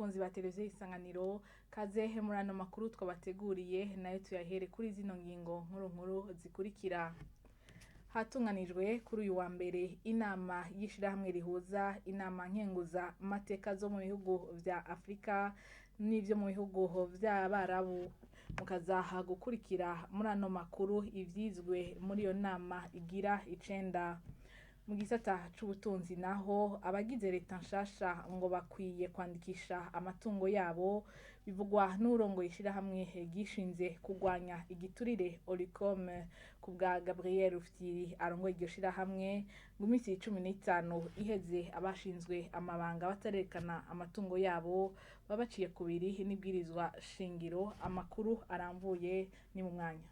bakunzi ba televiziyo Isanganiro kaze muri ano makuru twabateguriye nayo tuyahere kuri zino ngingo nkuru zikurikira. Hatunganijwe kuri uyu wa mbere inama y'ishirahamwe rihuza inama nkenguza amateka zo mu bihugu vya Afrika n'ivyo mu bihugu vy'Abarabu. Mukazaha gukurikira muri ano makuru ivyizwe muri iyo nama igira 9. Mu gisata c'ubutunzi naho abagize leta nshasha ngo bakwiye kwandikisha amatungo yabo bivugwa n'urongo ishirahamwe gishinze kugwanya igiturire Olicom ku bwa Gabriel Rufyiri arongoye iryo shirahamwe ngo imisi 15 iheze abashinzwe amabanga batarekana amatungo yabo babaciye kubiri n'ibwirizwa shingiro. Amakuru aramvuye ni mu mwanya.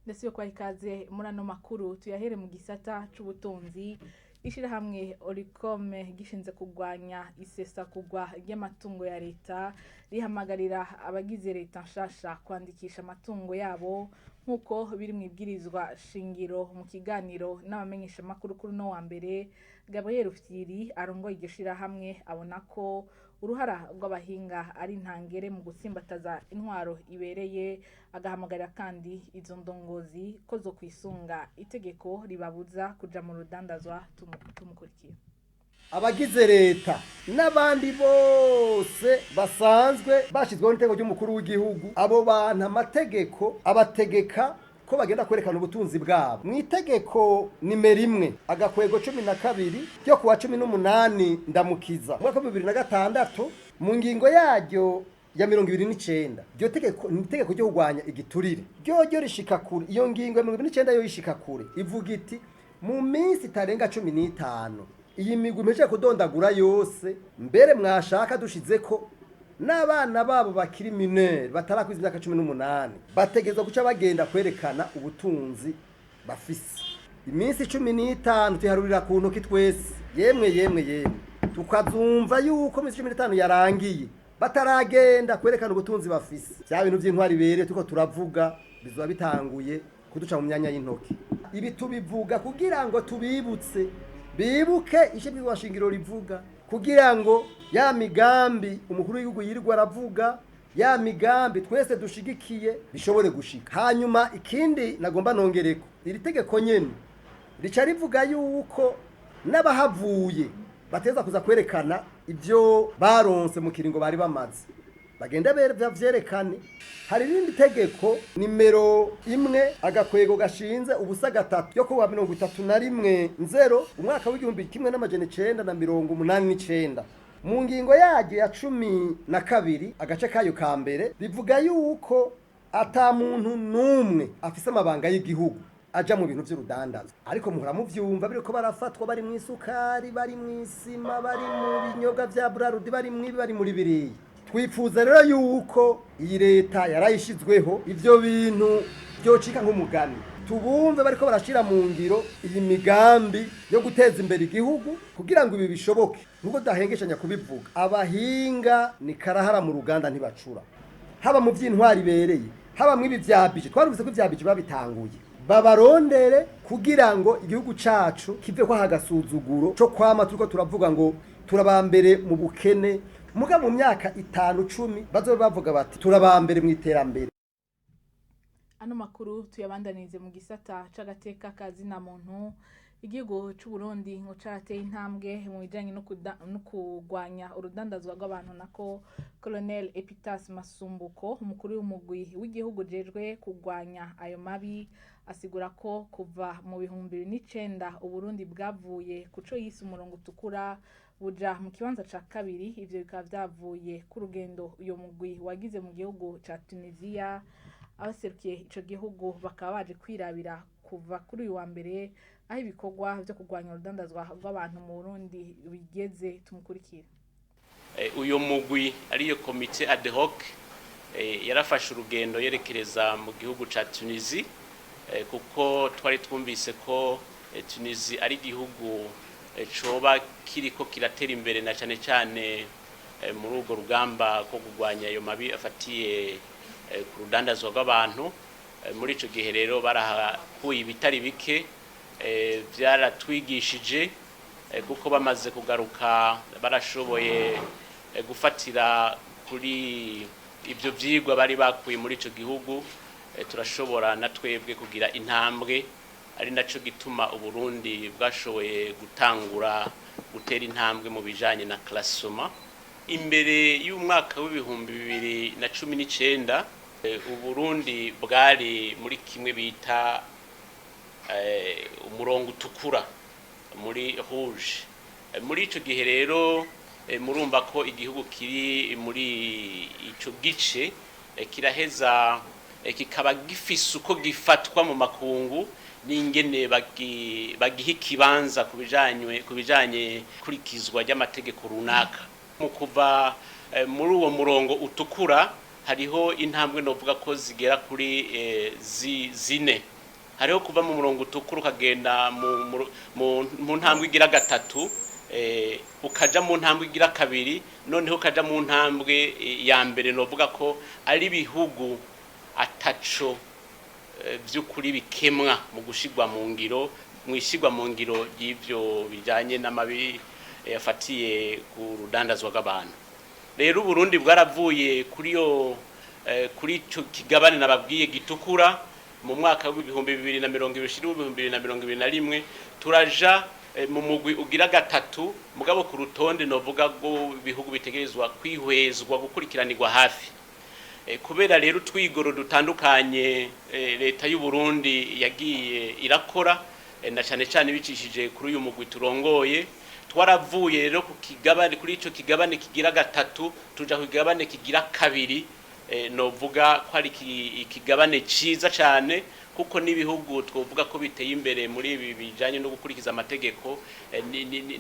Ndasiyo kwa ikaze muri ano makuru tuyahere mu gisata c'ubutunzi. Ishirahamwe Olicom gishinze kugwanya isesa kugwa ry'amatungo ya leta rihamagarira abagize leta nshasha kwandikisha amatungo yabo nkuko biri mu ibwirizwa shingiro. Mu kiganiro n'abamenyesha makuru kuri no wa mbere Gabriel Rufyiri arongoye iryo shirahamwe abona ko uruhara rw'abahinga ari ntangere mu gutsimbataza intwaro ibereye, agahamagarira kandi izo ndongozi ko zo kwisunga itegeko ribabuza kuja mu rudandazwa. Tumukurikira. Abagize leta n'abandi bose basanzwe bashizweho n'itego ry'umukuru w'igihugu, abo bantu amategeko abategeka ko bagenda kwerekana ubutunzi bwabo. Mu itegeko nimero 1 agakwego 12 ryo kuwa 18 ndamukiza mwaka 2006 mu ngingo yaryo ya 29 ryo tegeko ni itegeko ryo kugwanya igiturire ryo rishika kure. Iyo ngingo ya 29 yo yishika kure ivuga iti mu minsi itarenga 15 iyi migwi meje kudondagura yose mbere mwashaka dushize ko n'abana babo bakiri mineur batarakwiza imyaka 18 bategezwa guca bagenda kwerekana ubutunzi bafise. Iminsi 15 tuharurira ku ntoki twese yemwe tukazumva yuko iminsi 15 yarangiye bataragenda kwerekana ubutunzi bafise. Bya bintu by'intwari bere tuko turavuga bizoba bitanguye kuduca mu myanya y'intoki. Ibi tubivuga kugira ngo tubibutse bibuke ishibwa shingiro rivuga, kugira ngo ya migambi umukuru w'igihugu yirirwa aravuga, ya migambi twese dushigikiye bishobore gushika. Hanyuma ikindi nagomba nongereko, iri tegeko nyene rica rivuga yuko n'abahavuye bateza kuza kwerekana ivyo baronse mu kiringo bari bamaze bagenda bavyerekane. Hari irindi tegeko nimero 1 agakwego gashinze ubusa 3 yo kuwa 31 umwaka w'igihumbi 1989 mu ngingo yaryo ya 12 agace kayo ka mbere rivuga yuko ata muntu numwe afise amabanga y'igihugu aja mu bintu by'urudandazo. Ariko muhora mu vyumva biriko barafatwa bari mu isukari, bari mu isima, bari mu binyobwa vya Brarudi, bari muri biriya. Twifuza rero yuko iyi leta yarayishizweho ivyo bintu byocika nk'umugani, tubumve bariko barashira mu ngiro iyi migambi yo guteza imbere igihugu kugira ngo ibi bishoboke. Nuko dahengeshanya kubivuga, abahinga ni karahara mu ruganda ntibacura, haba mu by'intwari bereye, haba mu ibi vyabije. Twarubize ko vyabije babitanguye, babarondere kugira ngo igihugu cacu kive kwa hagasuzuguro cyo kwama turiko turavuga ngo turabambere mu bukene. Muga mu myaka 5-10 bazobe bavuga bati turabambere mu iterambere. Ano makuru tuyabandanize mu gisata c'agateka kazina muntu. Igihugu c'u Burundi ngo carateye intambwe mu bijanye no kugwanya urudandazwa rw'abantu nako Colonel Epitas Masumbuko umukuru w'umugwi w'igihugu jejwe kugwanya ayo mabi asigura ko kuva mu 2009 Uburundi bwavuye kuco yise umurongo utukura buja mu kibanza ca kabiri. Ivyo bikaba vyavuye ku rugendo uyo mugwi wagize mu gihugu ca Tunisia. Abaserukiye ico gihugu bakaba baje kwirabira kuva kuri uyu wa mbere aho ibikorwa byo kugwanya urudandazwa rw'abantu mu Burundi bigeze. Tumukurikira. Uyo mugwi ariyo komite ad hoc yarafashe urugendo yerekereza mu gihugu ca Tunisia kuko twari twumvise ko Tunisia ari igihugu coba kiriko kiratera imbere na cyane muri urwo rugamba ko kugwanya ayo mabi afatiye ku rudandazwa rw'abantu. Muri ico gihe rero barahakuye ibitari bike byaratwigishije kuko bamaze kugaruka barashoboye gufatira kuri ibyo vyigwa bari bakuye muri ico gihugu. Turashobora na twebwe kugira intambwe, ari naco gituma Uburundi bwashoboye gutera intambwe mu bijanye na classement. Imbere y'umwaka w'ibihumbi 2019 Uburundi bwari muri kimwe bita umurongo utukura, muri rouge. Muri ico gihe rero murumva ko igihugu kiri muri ico gice kiraheza kikaba gifise uko gifatwa mu makungu n'ingene bagiha ikibanza kubijanye kurikizwa ry'amategeko runaka. Mu kuva muri uwo murongo utukura hariho intambwe novuga ko zigera kuri zine. Hariho kuva mu murongo utukura ukagenda mu ntambwe igira gatatu, ukaja mu ntambwe igira kabiri, noneho ukaja mu ntambwe ya mbere novuga ko ari bihugu ataco by'ukuri bikemwa mu gushigwa mu ngiro, mwishigwa mu ngiro y'ivyo bijanye n'amabi yafatiye ku rudandazwa rw'abantu. Rero Burundi bwaravuye kuri ico kigabane nababwiye gitukura mu mwaka w'ibihumbi 2020-2021 turaja mu mugwi ugira gatatu, mugabo ku rutonde novuga ngo ibihugu bitegerezwa kwihwezwa gukurikiranirwa hafi. Kubera rero twigoro dutandukanye leta y'u Burundi yagiye irakora na cyane bicishije kuri uyu mugwi turongoye, twaravuye rero ku kigabane, kuri ico kigabane kigira gatatu tuja ku kigabane kigira kabiri. Novuga ko ari ikigabane ciza cyane kuko n'ibihugu twovuga ko biteye imbere muri ibi bijanye no gukurikiza amategeko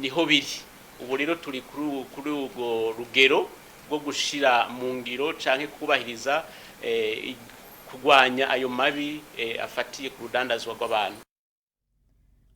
niho biri. Ubu rero turi kuri urwo rugero bwo gushira mu ngiro canke kubahiriza kugwanya ayo mabi afatiye ku rudandazwa rw'abantu.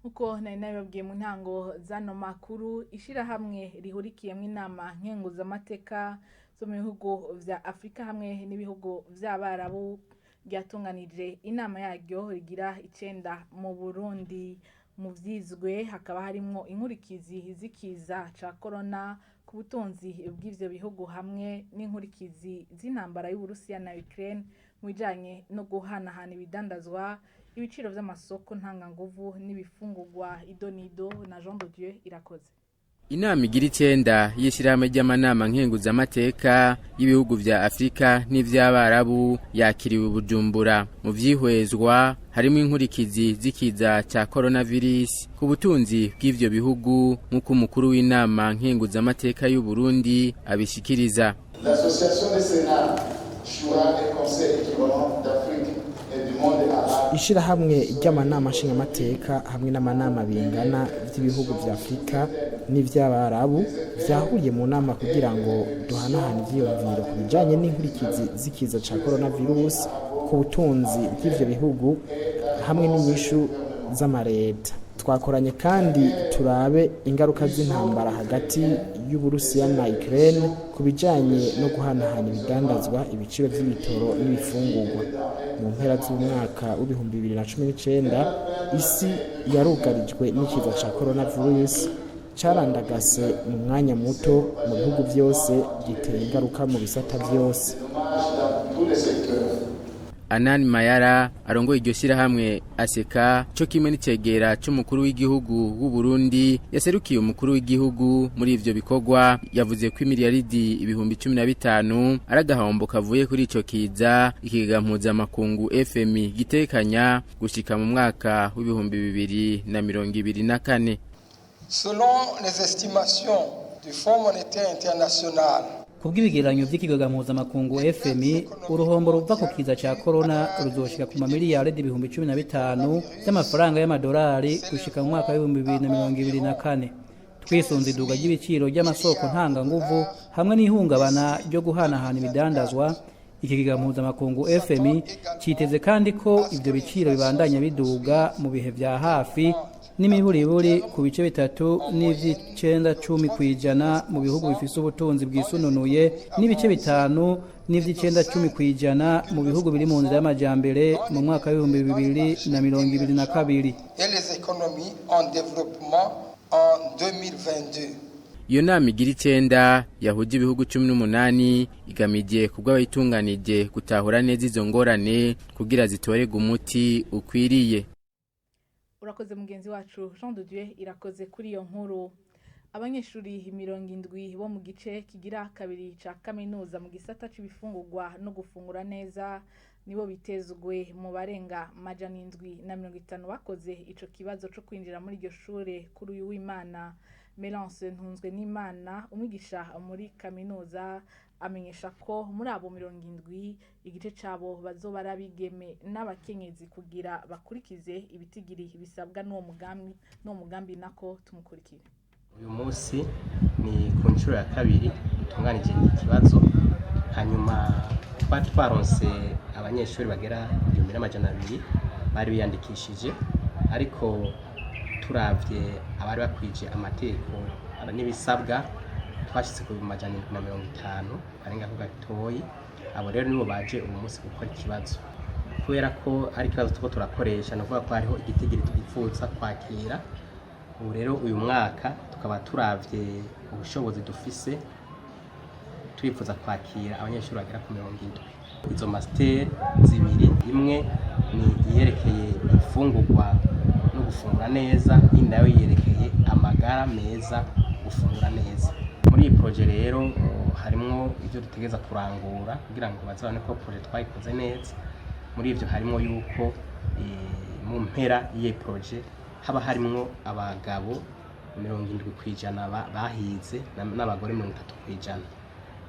Uko nari nababwiye mu ntango zano makuru, ishirahamwe rihurikiyemwe inama nkenguzamateka zo mu bihugu vya Afrika hamwe n'ibihugu vy'Abarabu ryatunganije inama yaryo rigira 9 mu Burundi. Mu vyizwe hakaba harimo inkurikizi zikiza ca corona ku butunzi bw'ivyo bihugu hamwe n'inkurikizi z'intambara y'Uburusiya na Ukraine mu bijanye no guhanahana ibidandazwa, ibiciro vy'amasoko ntanganguvu n'ibifungurwa. Idonido na Jean de Dieu Irakoze. Inama igira 9 y'ishirahamwe ry'amanama nkenguzamateka y'ibihugu vya Afrika n'ivy'Abarabu yakiriwe Bujumbura. Mu vyihwezwa harimo inkurikizi zikiza ca coronavirus ku butunzi bw'ivyo bihugu nk'uko umukuru w'inama nkenguzamateka y'u Burundi abishikiriza. L'association des Sénats jouera un conseil équivalent d'Afrique et du monde arabe. Ishirahamwe ry'amanama nshingamateka hamwe n'amanama bingana by'ibihugu vya Afrika n'ivy'Abarabu vyahuriye mu nama kugira ngo duhanahane ivyiyumviro ku bijanye n'inkurikizi zikiza ca coronavirus ku butunzi bw'ivyo bihugu hamwe n'inyishu z'amareta. Twakoranye kandi turabe ingaruka z'intambara hagati y'Uburusiya na Ukraine ku bijanye no guhanahana ibidandazwa, ibiciro by'ibitoro n'ibifungurwa. Mu mpera z'umwaka w'ibihumbi 2019 isi yarugarijwe n'ikiza ca coronavirus carandagase mu mwanya muto mu bihugu byose, giteye ingaruka mu bisata byose. Anani Mayara arongoye iryo shirahamwe aseka cyo kimwe n'icegera cy'umukuru w'igihugu w'u Burundi yaserukiye umukuru w'igihugu muri ivyo bikorwa. Yavuze ko imiliyaridi 15 aragahombo kavuye kuri ico kiza ikigega mpuzamakungu FMI gitekanya gushika mu mwaka w'ibihumbi 2024. Selon les estimations du Fonds monétaire international, kubw'ibigeranyo by'ikigega mpuzamakungu FMI, uruhombo ruva ku kiza ca corona ruzoshika ku mamiliyaridi 15 y'amafaranga y'amadolari gushika mu mwaka wa 2024. Twisunze iduga ry'ibiciro ry'amasoko ntanganguvu hamwe n'ihungabana ryo guhanahana ibidandazwa, ikigega mpuzamakungu FMI kiteze kandi ko ivyo biciro bibandanya biduga mu bihe vya hafi n'imiburiburi ku bice 3.9% kwijana mu bihugu bifise ubutunzi bwisununuye n'ibice 5.9% kwijana mu bihugu biri mu nzira y'amajambere mu mwaka wa 2022. Et les économies en développement en 2022. Iyo nama igira 9 yahuje ibihugu 18 igamije kubw'abayitunganije gutahura neza izo ngorane kugira zitorega umuti ukwiriye. Urakoze mugenzi wacu Jean de Dieu irakoze kuri iyo nkuru. Abanyeshuri 70 bo mu gice kigira kabiri ca kaminuza mu gisata c'ibifungurwa no gufungura neza nibo bitezwe mu barenga 750 bakoze ico kibazo co kwinjira muri iryo shure kuri uyu w'Imana. Melance Ntunzwe n'Imana umwigisha muri kaminuza amenyesha ko muri abo 70 igice cabo bazoba arabigeme n'abakenyezi kugira bakurikize ibitigiri bisabwa n'uwo mugambi nako tumukurikire. Uyu munsi ni ku nshuro ya kabiri dutunganije ikibazo, hanyuma twaronse abanyeshuri bagera 1200 bari biyandikishije, ariko turavye abari bakwije amategeko n'ibisabwa twashitse ku 750 arenga ko gatoyi. Abo rero nibo baje uyu munsi gukora ikibazo, kubera ko ari ikibazo tuko turakoresha no kuvuga ko hariho igitigiri twifuza kwakira. Ubu rero uyu mwaka tukaba turavye ubushobozi dufise twifuza kwakira abanyeshuri bagera ku 70. Izo master zibiri, imwe ni iyerekeye ifungurwa no gufungura neza, indi nayo yerekeye amagara meza gufungura neza. Muri iyi projet rero harimo ibyo dutegeza kurangura kugira ngo bazabone ko projet twayikoze neza. Muri ivyo harimo yuko mu mpera y'iyi projet haba harimo abagabo 70% bahize n'abagore 30%.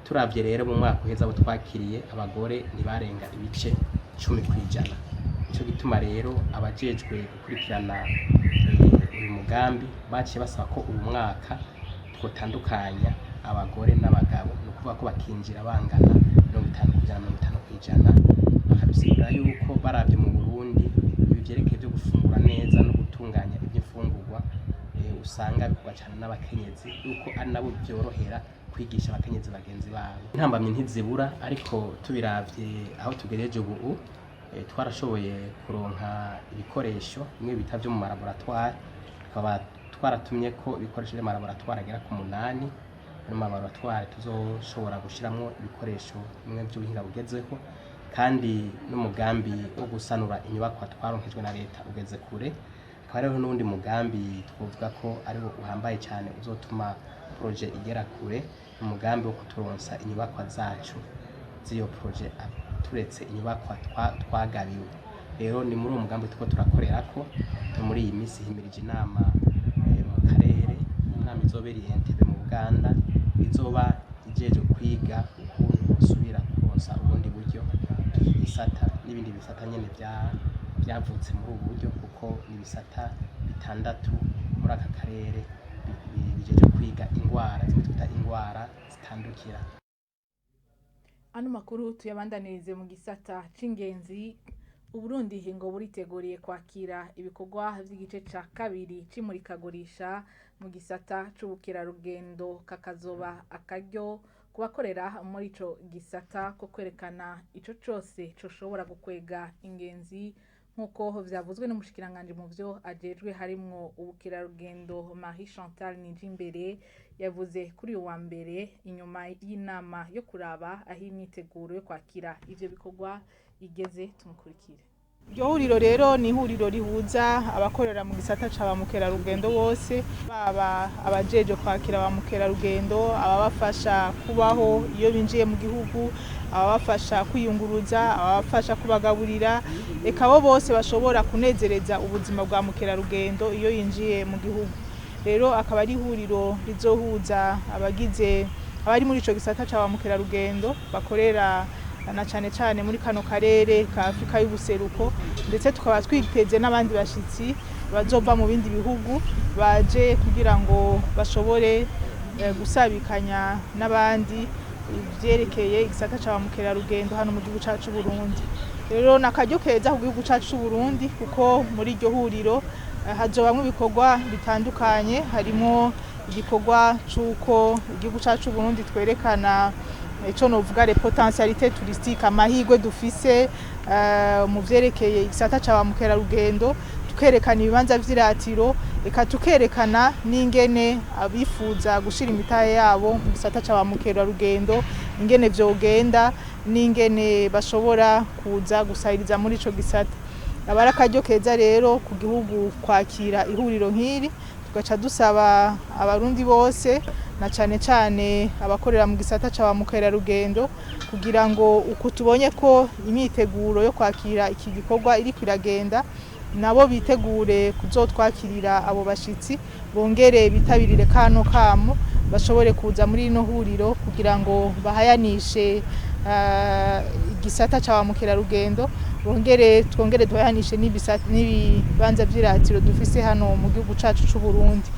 Turavye rero mu mwaka uheza abo twakiriye abagore ntibarenga ibice 10%. Ico gituma rero abajejwe gukurikirana uyu mugambi baciye basaba ko uyu mwaka twotandukanya abagore n'abagabo, no kuvuga ko bakinjira bangana 50% bakadusigura yuko baravye mu Burundi ibivyerekeye byo gufungura neza no gutunganya iby'ifungurwa usanga bikorwa cyane n'abakenyezi, yuko ari nabo byorohera kwigisha abakenyezi bagenzi babo. Intambamye ntizibura, ariko tubiravye aho tugereje ubu twarashoboye kuronka ibikoresho bimwe bita byo mu laboratoire, tukaba twaratumye ko ibikoresho byo mu laboratoire agera ku 8. Mu laboratoire tuzoshobora gushiramo ibikoresho bimwe by'ubuhinga bugezeho, kandi n'umugambi wo gusanura inyubako twaronkejwe na leta ugeze kure. Hariho n'undi mugambi twovuga ko ari wo uhambaye cyane uzotuma projet igera kure, umugambi wo kuturonsa inyubako zacu z'iyo projet turetse inyubako twagabiwe. Rero ni muri uwo mugambi tuko turakorera ko muri iyi minsi himirije inama mu karere, inama izobereye Entebbe mu Buganda, izoba ijeje kwiga ukuntu usubira kuronsa ubundi buryo isata n'ibindi bisata nyene byavutse muri ubu buryo, kuko ni bisata 6 muri aka karere bijeje kwiga ingwara zitwa ingwara zitandukira. Ano makuru tuyabandanirize mu gisata c'ingenzi. Uburundi ngo buriteguriye kwakira ibikorwa vy'igice ca kabiri c'imurikagurisha mu gisata c'ubukerarugendo, kakazoba akaryo kubakorera muri ico gisata ko kwerekana ico cose coshobora gukwega ingenzi, nkuko vyavuzwe n'umushikiranganje mu vyo ajejwe harimwo ubukerarugendo. Marie Chantal Nijimbere yavuze kuri uwa mbere inyuma y'inama yo kuraba aho imyiteguro yo kwakira ivyo bikorwa igeze. Tumukurikire. Iryo huriro rero ni ihuriro rihuza abakorera mu gisata ca ba mukerarugendo bose, baba abajeje kwakira ba mukerarugendo, ababafasha kubaho iyo binjiye mu gihugu, ababafasha kwiyunguruza, ababafasha kubagaburira, eka bo bose bashobora kunezereza ubuzima bwa mukerarugendo iyo yinjiye mu gihugu. Rero akaba ari ihuriro rizohuza abari muri ico gisata ca ba mukerarugendo bakorera na cane cane muri kano karere ka Afrika y'ubuseruko, ndetse tukaba twiteze n'abandi bashitsi bazova mu bindi bihugu baje kugira ngo bashobore gusabikanya n'abandi ivyerekeye igisata ca mukerarugendo hano mu gihugu cacu Burundi. Rero nakaryo keza ku gihugu cacu Burundi, kuko muri iryo huriro hajobamwo ibikorwa bitandukanye, harimo igikorwa c'uko igihugu cacu Burundi twerekana ico novuga les potentialités touristiques, amahirwe dufise mu vyerekeye igisata ca ba mukerarugendo, tukerekana ibibanza vy'iratiro, eka tukerekana n'ingene abifuza gushira imitahe yabo mu gisata ca ba mukerarugendo ingene vyogenda n'ingene bashobora kuza gusahiriza muri ico gisata. Abari akaryo keza rero ku gihugu kwakira ihuriro nk'iri, tugaca dusaba abarundi bose na cane cane abakorera mu gisata ca ba mukerarugendo kugira ngo uko tubonye ko imyiteguro yo kwakira iki gikorwa iri kwiragenda, nabo bitegure kuzotwakirira abo bashitsi, bongere bitabirire kano kamo, bashobore kuza muri ino huriro kugira ngo bahayanishe igisata ca ba mukerarugendo, twongere duhayanishe n'ibibanza vy'iratiro dufise hano mu gihugu cacu c'u Burundi.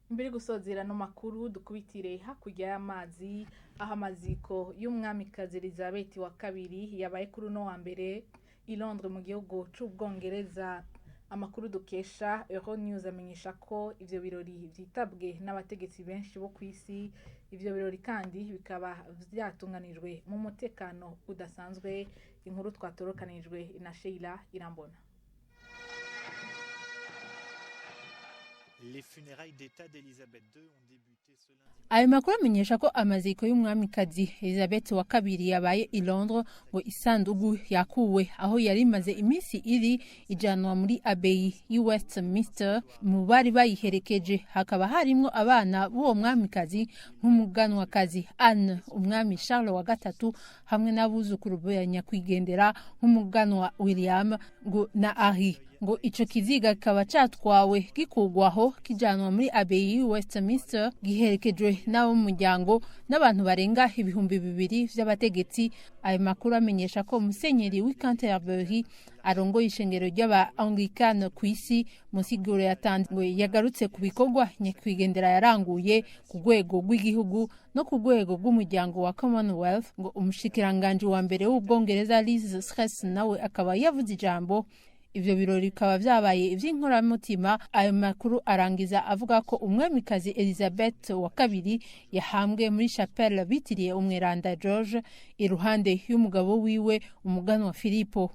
Imbere gusozera no makuru dukubitire hakurya y'amazi, aho amaziko y'umwamikazi Elizabeth wa kabiri yabaye kuri uno wa mbere i Londres mu gihugu c'Ubwongereza. Amakuru dukesha Euronews amenyesha ko ivyo birori vyitabwe n'abategetsi benshi bo kw'isi. Ivyo birori kandi bikaba vyatunganijwe mu mutekano udasanzwe. Inkuru twatorokanijwe na Sheila Irambona. Les funérailles d'État d'Elisabeth II ont débuté ce lundi. Ayo makuru amenyesha ko amaziko y'umwamikazi Elizabeth wa kabiri yabaye i Londres, ngo isandugu yakuwe aho yari imaze iminsi iri ijanwa muri Abbey i Westminster. Mu bari bayiherekeje hakaba harimwo abana b'uwo mwamikazi nk'umuganwakazi Anne, umwami Charles wa gatatu, hamwe n'abuzukuru ba nyakwigendera nk'umuganwa William ngo na Harry. Ngo ico kiziga kikaba catwawe gikugwaho kijanwa muri Abbey Westminster, giherekejwe n'abo mu muryango n'abantu barenga 2,000 vy'abategetsi. Ayo makuru amenyesha ko Musenyeri w'i Canterbury arongoye ishengero ry'aba Anglican kw'isi, musiguro yatanzwe yagarutse ku bikorwa nyakwigendera yaranguye ku rwego rw'igihugu no ku rwego rw'umuryango wa Commonwealth. Ngo umushikiranganje wa mbere w'Ubwongereza Liz Truss nawe akaba yavuze ijambo. Ivyo birori bikaba vyabaye ivy'inkoramutima. Ayo makuru arangiza avuga ko umwamikazi Elizabeth wa kabiri yahambwe muri chapelle bitiriye umweranda George, iruhande y'umugabo wiwe umuganwa Filipo.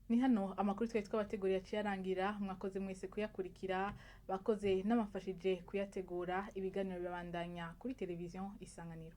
Ni hano amakuru twari twabateguriye aciyarangira. Mwakoze mwese kuyakurikira, bakoze n'amafashije kuyategura. Ibiganiro bibandanya kuri televiziyo Isanganiro.